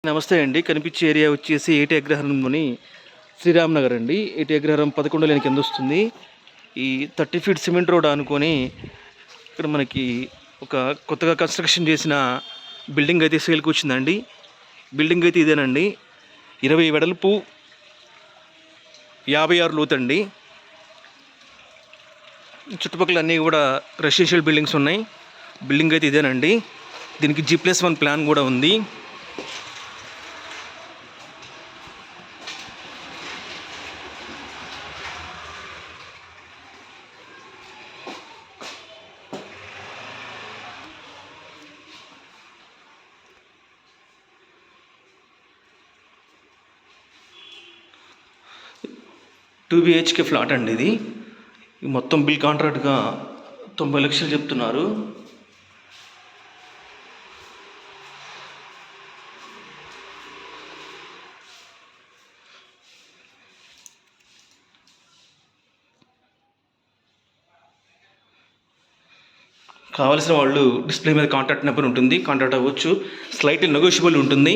నమస్తే అండి. కనిపించే ఏరియా వచ్చేసి ఏటి అగ్రహారంలోని శ్రీరామ్ నగర్ అండి. ఏటి అగ్రహారం 11 లేన్ కింద వస్తుంది. ఈ 30 ఫీట్ సిమెంట్ రోడ్ అనుకొని ఇక్కడ మనకి ఒక కొత్తగా కన్స్ట్రక్షన్ చేసిన బిల్డింగ్ అయితే సేల్కి వచ్చిందండి. బిల్డింగ్ అయితే ఇదేనండి. 20 వెడల్పు, 56 లోతండి. చుట్టుపక్కల అన్నీ కూడా రెసిడెన్షియల్ బిల్డింగ్స్ ఉన్నాయి. బిల్డింగ్ అయితే ఇదేనండి. దీనికి G+1 ప్లాన్ కూడా ఉంది. టూ BHK ఫ్లాట్ అండి ఇది. మొత్తం బిల్ కాంట్రాక్ట్గా 90 లక్షలు చెప్తున్నారు. కావలసిన వాళ్ళు డిస్ప్లే మీద కాంటాక్ట్ నెంబర్ ఉంటుంది, కాంటాక్ట్ అవ్వచ్చు. స్లైట్లీ నెగోషియబుల్ ఉంటుంది.